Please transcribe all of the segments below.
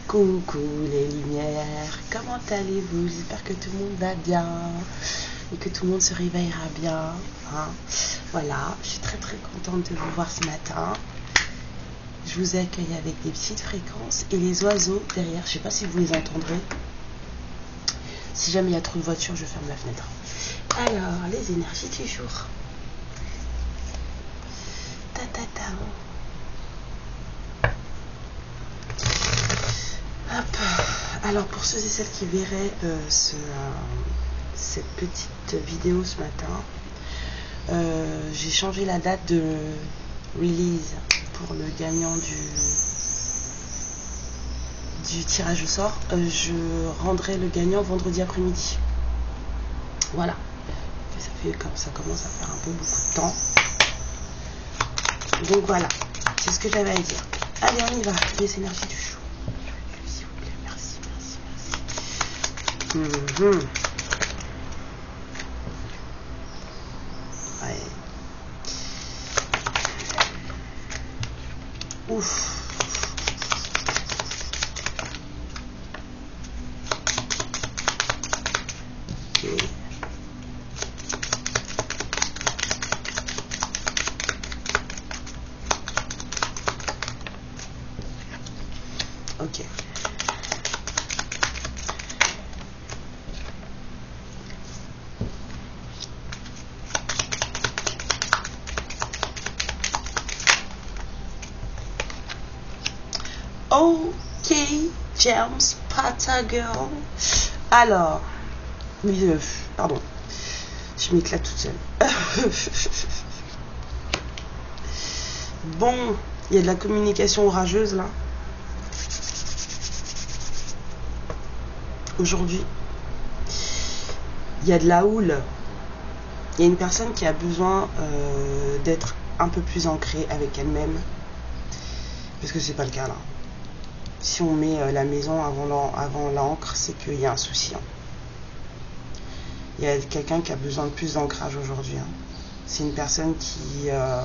Coucou les lumières, comment allez-vous? J'espère que tout le monde va bien et que tout le monde se réveillera bien. Hein. Voilà, je suis très contente de vous voir ce matin. Je vous accueille avec des petites fréquences et les oiseaux derrière, je ne sais pas si vous les entendrez. Si jamais il y a trop de voitures, je ferme la fenêtre. Alors, les énergies du jour. Hop. Alors pour ceux et celles qui verraient cette petite vidéo ce matin, j'ai changé la date de release pour le gagnant du tirage au sort. Je rendrai le gagnant vendredi après-midi. Voilà. Ça fait comme ça commence à faire un peu beaucoup de temps. Donc voilà, c'est ce que j'avais à dire. Allez, on y va. Les énergies du jour. S'il vous plaît, merci. Ouais. Ouf. Ok. Ok, James Potter Girl. Alors, oui, pardon, je m'éclate toute seule. Bon, il y a de la communication orageuse là. Aujourd'hui, il y a de la houle. Il y a une personne qui a besoin d'être un peu plus ancrée avec elle-même, parce que c'est pas le cas là. Si on met la maison avant l'encre, c'est qu'il y a un souci. Hein. Il y a quelqu'un qui a besoin de plus d'ancrage aujourd'hui. Hein. C'est une personne qui je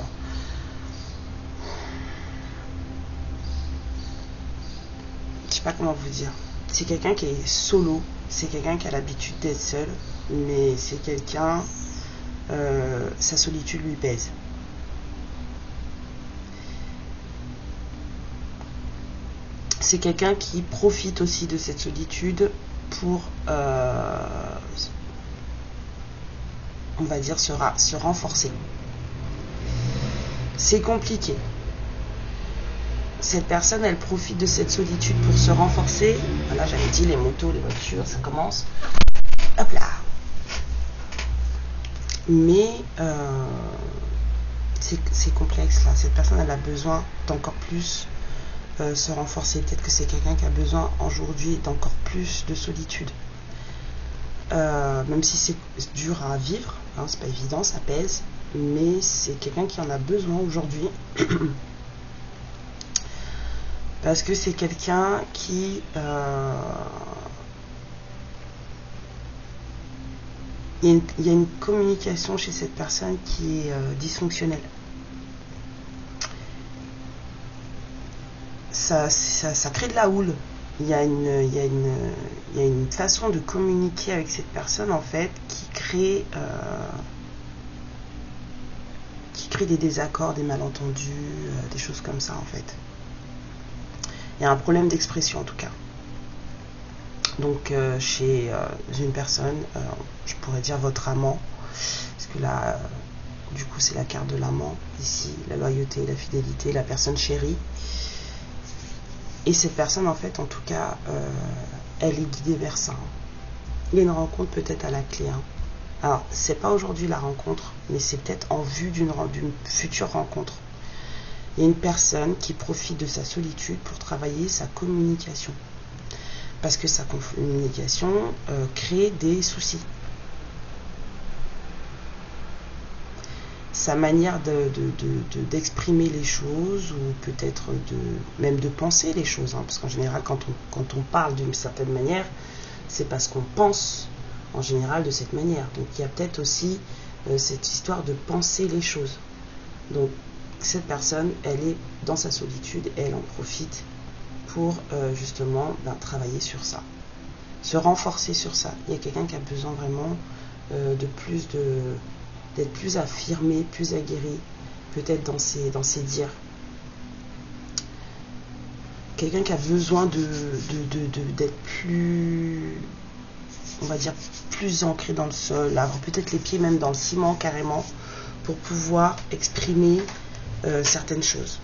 sais pas comment vous dire. C'est quelqu'un qui est solo, c'est quelqu'un qui a l'habitude d'être seul, mais c'est quelqu'un, sa solitude lui pèse. C'est quelqu'un qui profite aussi de cette solitude pour, on va dire, se renforcer. C'est compliqué. Cette personne, elle profite de cette solitude pour se renforcer. Voilà, j'avais dit les motos, les voitures, ça commence. Hop là. Mais c'est complexe là. Cette personne, elle a besoin d'encore plus se renforcer. Peut-être que c'est quelqu'un qui a besoin aujourd'hui d'encore plus de solitude. Même si c'est dur à vivre, hein, c'est pas évident, ça pèse. Mais c'est quelqu'un qui en a besoin aujourd'hui. Parce que c'est quelqu'un qui il y a une communication chez cette personne qui est dysfonctionnelle. Ça crée de la houle. Il y a une façon de communiquer avec cette personne en fait qui crée des désaccords, des malentendus, des choses comme ça en fait. Il y a un problème d'expression en tout cas. Donc chez une personne, je pourrais dire votre amant, parce que là, du coup c'est la carte de l'amant, ici, la loyauté, la fidélité, la personne chérie. Et cette personne en fait, en tout cas, elle est guidée vers ça. Il y a une rencontre peut-être à la clé. Hein. Alors, c'est pas aujourd'hui la rencontre, mais c'est peut-être en vue d'une future rencontre. Il y a une personne qui profite de sa solitude pour travailler sa communication. Parce que sa communication crée des soucis. Sa manière d'exprimer les choses, ou peut-être même de penser les choses. Hein, parce qu'en général, quand on parle d'une certaine manière, c'est parce qu'on pense en général de cette manière. Donc il y a peut-être aussi cette histoire de penser les choses. Donc cette personne, elle est dans sa solitude et elle en profite pour justement travailler sur ça, se renforcer sur ça. Il y a quelqu'un qui a besoin vraiment d'être plus affirmé, plus aguerri, peut-être dans ses dires. Quelqu'un qui a besoin d'être plus, on va dire, plus ancré dans le sol, avoir peut-être les pieds même dans le ciment carrément, pour pouvoir exprimer certaines choses.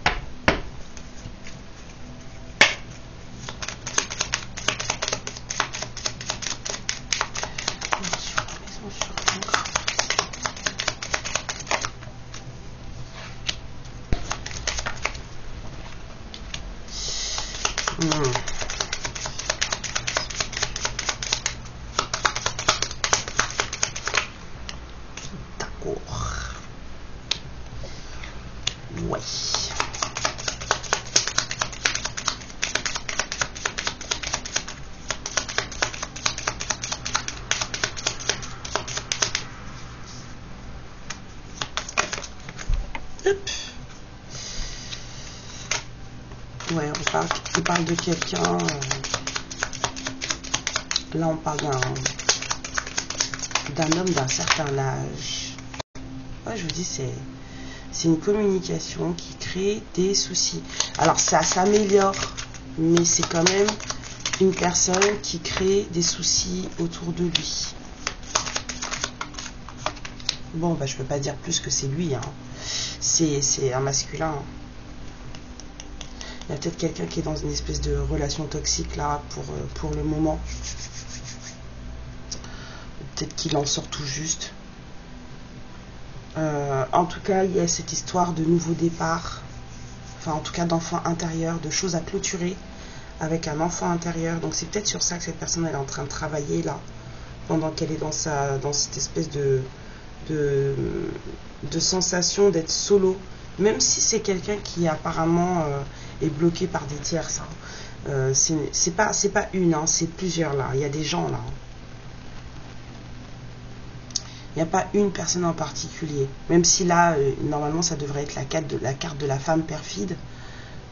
Ouais. Hop. Ouais, on parle de quelqu'un. Là, on parle d'un homme d'un certain âge. Ouais, je vous dis, c'est une communication qui crée des soucis. Alors, ça s'améliore, mais c'est quand même une personne qui crée des soucis autour de lui. Bon, bah, je peux pas dire plus que c'est lui, hein. C'est un masculin. Il y a peut-être quelqu'un qui est dans une espèce de relation toxique là pour le moment. Peut-être qu'il en sort tout juste. En tout cas, il y a cette histoire de nouveau départ. Enfin, en tout cas, d'enfant intérieur, de choses à clôturer avec un enfant intérieur. Donc, c'est peut-être sur ça que cette personne elle est en train de travailler là, pendant qu'elle est dans cette espèce de sensation d'être solo. Même si c'est quelqu'un qui apparemment est bloqué par des tierces. Hein. C'est pas une, hein, c'est plusieurs là. Il y a des gens là. Il n'y a pas une personne en particulier. Même si là, normalement, ça devrait être la carte de la femme perfide.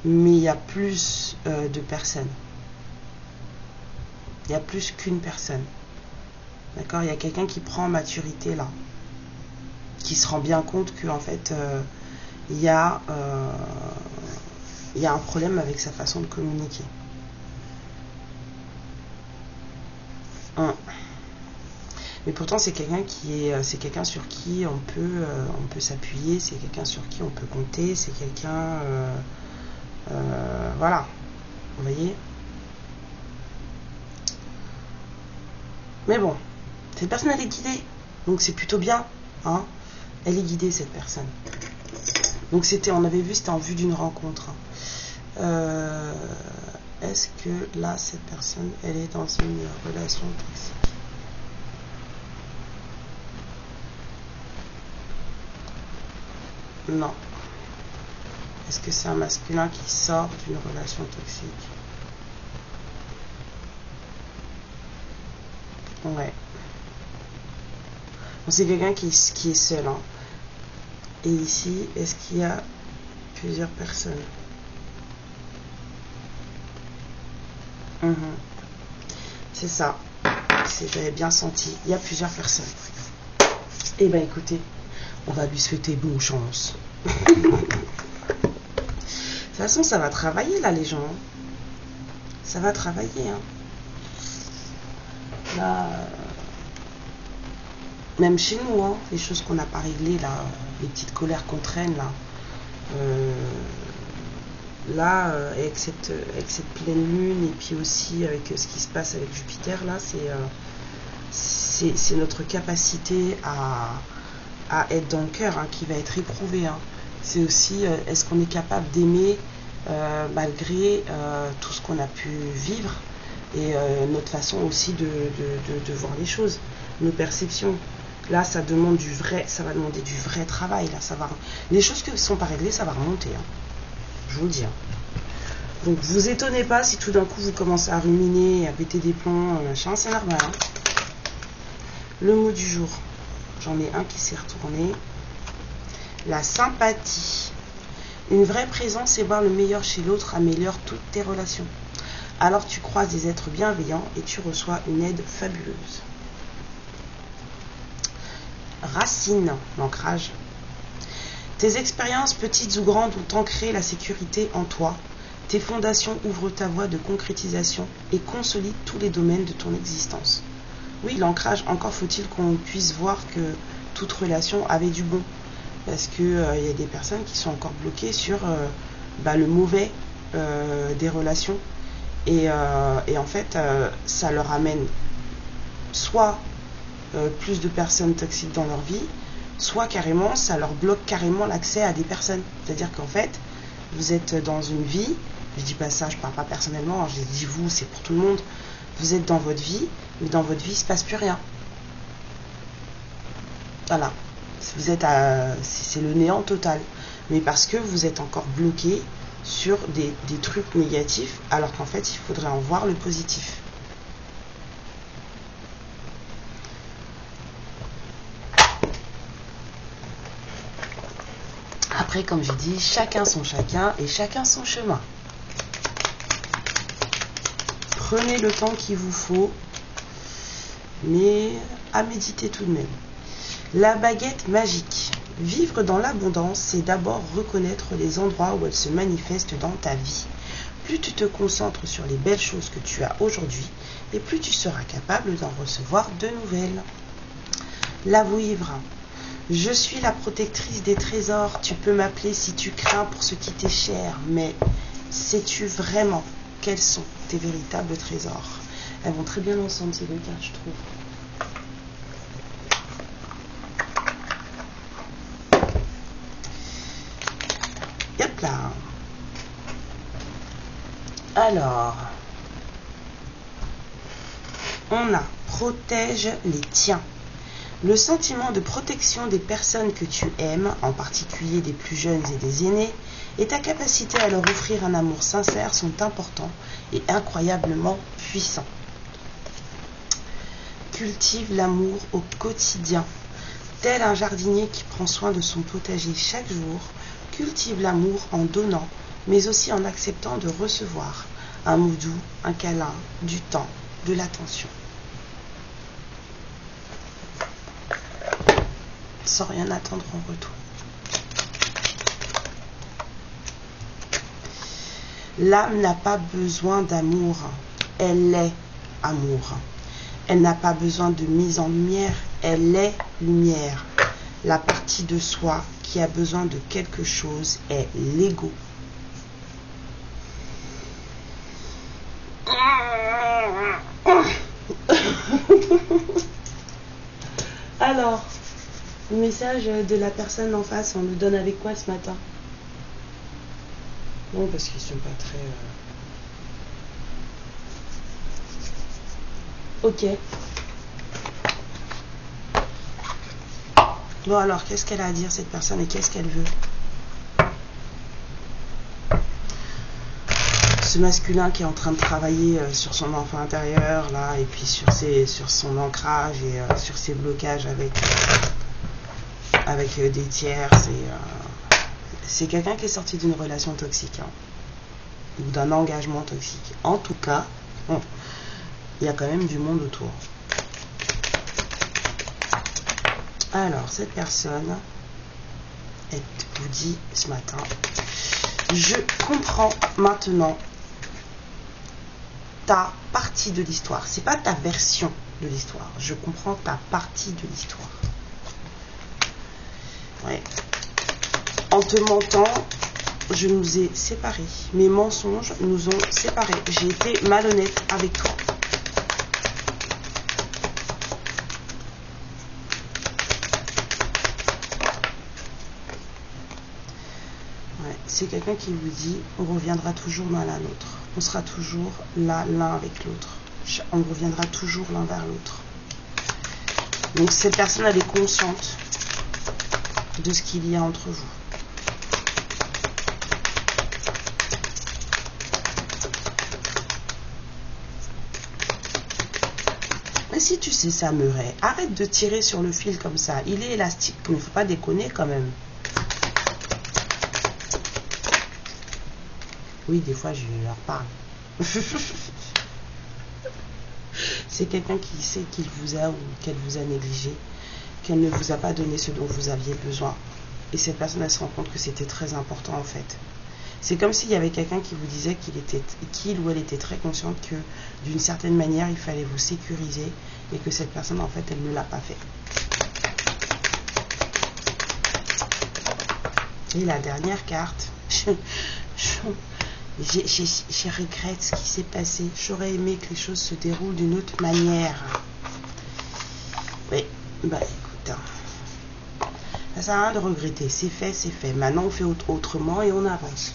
Mais il y a plus de personnes. Il y a plus qu'une personne. D'accord? Il y a quelqu'un qui prend maturité là. Qui se rend bien compte qu'en fait, il y a un problème avec sa façon de communiquer. Mais pourtant, c'est quelqu'un sur qui on peut s'appuyer, c'est quelqu'un sur qui on peut compter, c'est quelqu'un, voilà, vous voyez. Mais bon, cette personne elle est guidée, donc c'est plutôt bien, hein. Elle est guidée cette personne. Donc on avait vu, c'était en vue d'une rencontre. Est-ce que là, cette personne, elle est dans une relation toxique? Non. Est-ce que c'est un masculin qui sort d'une relation toxique? Ouais. Bon, c'est quelqu'un qui est seul. Hein. Et ici, est-ce qu'il y a plusieurs personnes? C'est ça. J'avais bien senti. Il y a plusieurs personnes. Eh bien, écoutez, on va lui souhaiter bonne chance. De toute façon, ça va travailler, là, les gens. Ça va travailler. Hein. Là, même chez nous, hein, les choses qu'on n'a pas réglées, là, les petites colères qu'on traîne, là, avec cette pleine lune, et puis aussi avec ce qui se passe avec Jupiter, là, c'est notre capacité à être dans le cœur, hein, qui va être éprouvée. Hein. C'est aussi, est-ce qu'on est capable d'aimer malgré tout ce qu'on a pu vivre, et notre façon aussi de voir les choses, nos perceptions. Là, ça va demander du vrai travail. Là, les choses qui ne sont pas réglées, ça va remonter. Hein. Je vous le dis. Hein. Donc, vous étonnez pas si tout d'un coup vous commencez à ruminer, à péter des plombs, machin, c'est normal. Hein. Le mot du jour, j'en ai un qui s'est retourné. La sympathie. Une vraie présence et voir le meilleur chez l'autre améliore toutes tes relations. Alors tu croises des êtres bienveillants et tu reçois une aide fabuleuse. Racine, l'ancrage. Tes expériences petites ou grandes ont ancré la sécurité en toi. Tes fondations ouvrent ta voie de concrétisation et consolident tous les domaines de ton existence. Oui, l'ancrage, encore faut-il qu'on puisse voir que toute relation avait du bon. Parce qu'il y a des personnes qui sont encore bloquées sur le mauvais des relations. Et en fait, ça leur amène soit plus de personnes toxiques dans leur vie, soit carrément, ça leur bloque carrément l'accès à des personnes. C'est-à-dire qu'en fait, vous êtes dans une vie, je dis pas ça, je parle pas personnellement, je dis vous, c'est pour tout le monde, vous êtes dans votre vie, mais dans votre vie, il ne se passe plus rien. Voilà. Vous êtes c'est le néant total. Mais parce que vous êtes encore bloqué sur des trucs négatifs, alors qu'en fait, il faudrait en voir le positif. Après, comme j'ai dit, chacun son chacun et chacun son chemin. Prenez le temps qu'il vous faut, mais à méditer tout de même. La baguette magique. Vivre dans l'abondance, c'est d'abord reconnaître les endroits où elle se manifeste dans ta vie. Plus tu te concentres sur les belles choses que tu as aujourd'hui, et plus tu seras capable d'en recevoir de nouvelles. La vouivre. Je suis la protectrice des trésors. Tu peux m'appeler si tu crains pour ce qui t'est cher, mais sais-tu vraiment quels sont tes véritables trésors? Elles vont très bien ensemble, ces deux cartes, je trouve. Hop là. Alors, on a protège les tiens. Le sentiment de protection des personnes que tu aimes, en particulier des plus jeunes et des aînés, et ta capacité à leur offrir un amour sincère sont importants et incroyablement puissants. Cultive l'amour au quotidien. Tel un jardinier qui prend soin de son potager chaque jour, cultive l'amour en donnant, mais aussi en acceptant de recevoir un mot doux, un câlin, du temps, de l'attention. Sans rien attendre en retour. L'âme n'a pas besoin d'amour, elle est amour. Elle n'a pas besoin de mise en lumière, elle est lumière. La partie de soi qui a besoin de quelque chose est l'ego. Alors, le message de la personne en face, on le donne avec quoi ce matin? Non, parce qu'ils sont pas très... Ok. Bon alors, qu'est-ce qu'elle a à dire cette personne et qu'est-ce qu'elle veut? Ce masculin qui est en train de travailler sur son enfant intérieur, là, et puis sur son ancrage et sur ses blocages avec des tiers, c'est quelqu'un qui est sorti d'une relation toxique, hein, ou d'un engagement toxique. En tout cas, il y a quand même du monde autour. Alors, cette personne, elle vous dit ce matin, je comprends maintenant ta partie de l'histoire. C'est pas ta version de l'histoire. Je comprends ta partie de l'histoire. Ouais. En te mentant, je nous ai séparés. Mes mensonges nous ont séparés. J'ai été malhonnête avec toi. Ouais. C'est quelqu'un qui vous dit, on reviendra toujours l'un à l'autre. On sera toujours là, l'un avec l'autre. On reviendra toujours l'un vers l'autre. Donc cette personne, elle est consciente de ce qu'il y a entre vous. Mais si tu sais ça, Meuret, arrête de tirer sur le fil comme ça. Il est élastique, il ne faut pas déconner quand même. Oui, des fois je leur parle. C'est quelqu'un qui sait qu'il vous a ou qu'elle vous a négligé, qu'elle ne vous a pas donné ce dont vous aviez besoin. Et cette personne, elle se rend compte que c'était très important en fait. C'est comme s'il y avait quelqu'un qui vous disait qu'il ou elle était très consciente que d'une certaine manière, il fallait vous sécuriser et que cette personne, en fait, elle ne l'a pas fait. Et la dernière carte, je regrette ce qui s'est passé. J'aurais aimé que les choses se déroulent d'une autre manière. Oui, bah écoute, hein. Ça sert à rien de regretter. C'est fait, c'est fait. Maintenant, on fait autrement et on avance.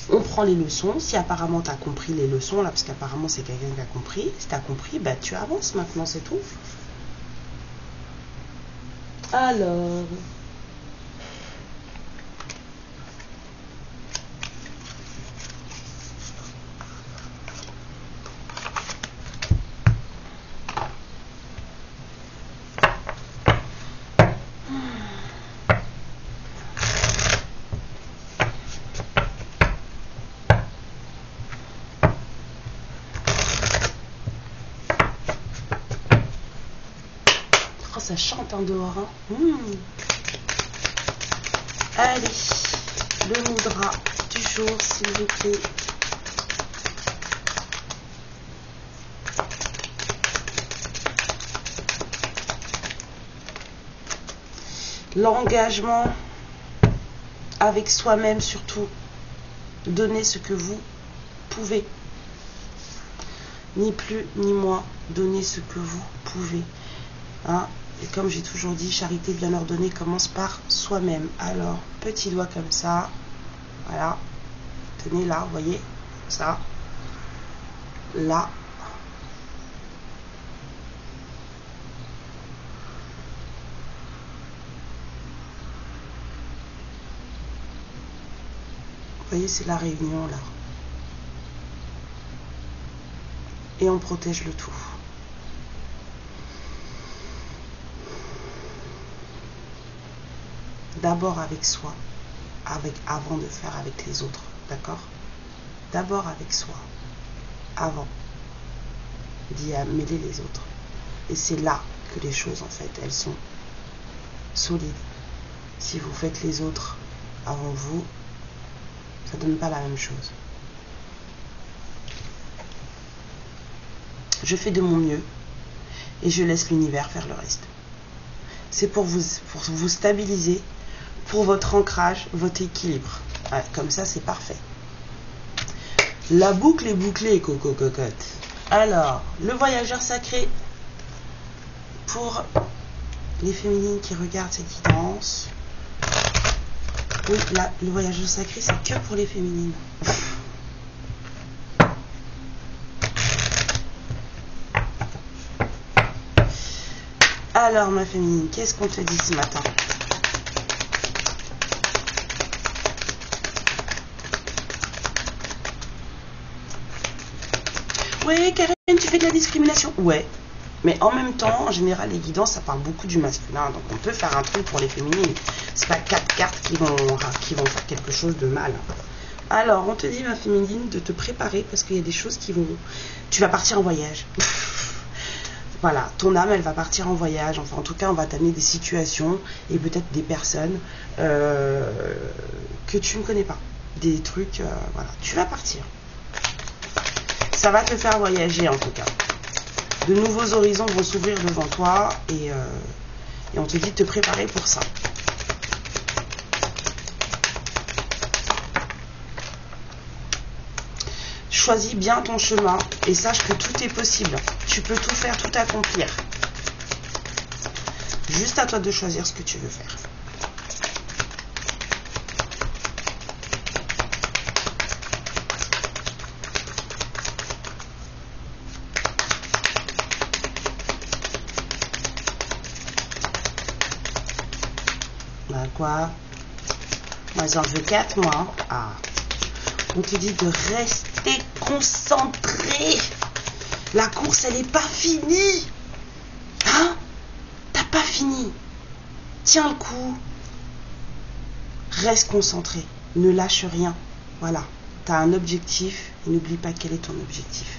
On prend les leçons. Si apparemment tu as compris les leçons, là, parce qu'apparemment c'est quelqu'un qui a compris. Si tu as compris, bah tu avances maintenant, c'est tout. Alors... ça chante en dehors. Hein. Allez, le moudra du jour, s'il vous plaît. L'engagement avec soi-même surtout. Donnez ce que vous pouvez. Ni plus ni moins. Donnez ce que vous pouvez. Hein? Et comme j'ai toujours dit, charité bien ordonnée commence par soi-même. Alors, petit doigt comme ça. Voilà. Tenez là, vous voyez. Ça. Là. Vous voyez, c'est la réunion là. Et on protège le tout. D'abord avec soi, avant de faire avec les autres, d'accord? D'abord avec soi, avant d'y mêler les autres. Et c'est là que les choses, en fait, elles sont solides. Si vous faites les autres avant vous, ça ne donne pas la même chose. Je fais de mon mieux et je laisse l'univers faire le reste. C'est pour vous stabiliser, pour votre ancrage, votre équilibre. Ouais, comme ça, c'est parfait. La boucle est bouclée, coco cocotte. Alors, le voyageur sacré pour les féminines qui regardent cette guidance. Oui, là, le voyageur sacré, c'est que pour les féminines. Alors, ma féminine, qu'est-ce qu'on te dit ce matin? Oui, Karen, tu fais de la discrimination? Ouais. Mais en même temps, en général, les guidances, ça parle beaucoup du masculin. Donc, on peut faire un truc pour les féminines. C'est pas 4 cartes qui vont faire quelque chose de mal. Alors, on te dit, ma féminine, de te préparer parce qu'il y a des choses qui vont... Tu vas partir en voyage. Voilà, ton âme, elle va partir en voyage. Enfin, en tout cas, on va t'amener des situations et peut-être des personnes que tu ne connais pas. Des trucs, voilà. Tu vas partir. Ça va te faire voyager, en tout cas. De nouveaux horizons vont s'ouvrir devant toi et on te dit de te préparer pour ça. Choisis bien ton chemin et sache que tout est possible. Tu peux tout faire, tout accomplir. Juste à toi de choisir ce que tu veux faire. Bah quoi? Moi j'en veux 4 mois. Hein. Ah. On te dit de rester concentré. La course, elle n'est pas finie. Hein? T'as pas fini. Tiens le coup. Reste concentré. Ne lâche rien. Voilà. T'as un objectif Et n'oublie pas quel est ton objectif.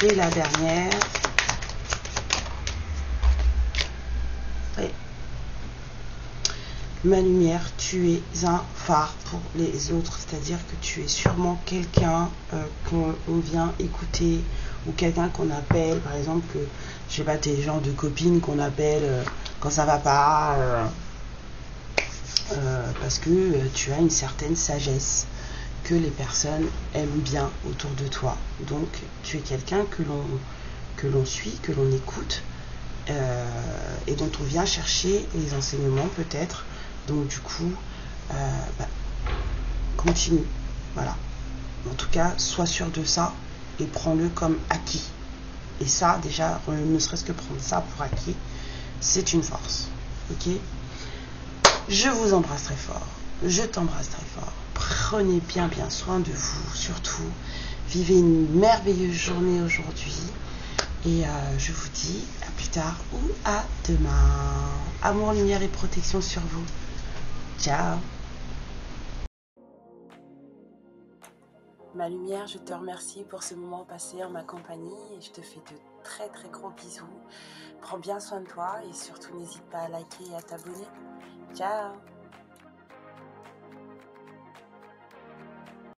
Et la dernière. Et ma lumière, tu es un phare pour les autres. C'est-à-dire que tu es sûrement quelqu'un qu'on vient écouter ou quelqu'un qu'on appelle. Par exemple, que, je sais pas, t'es le genre de copine qu'on appelle quand ça va pas. Parce que tu as une certaine sagesse que les personnes aiment bien autour de toi. Donc tu es quelqu'un que l'on suit, que l'on écoute et dont on vient chercher les enseignements peut-être. Donc du coup, continue. Voilà. En tout cas, sois sûr de ça et prends-le comme acquis. Et ça, déjà, ne serait-ce que prendre ça pour acquis, c'est une force. Ok ? Je vous embrasse très fort. Je t'embrasse très fort. Prenez bien soin de vous, surtout. Vivez une merveilleuse journée aujourd'hui. Et je vous dis à plus tard ou à demain. Amour, lumière et protection sur vous. Ciao. Ma lumière, je te remercie pour ce moment passé en ma compagnie et je te fais de très gros bisous. Prends bien soin de toi et surtout n'hésite pas à liker et à t'abonner. Ciao.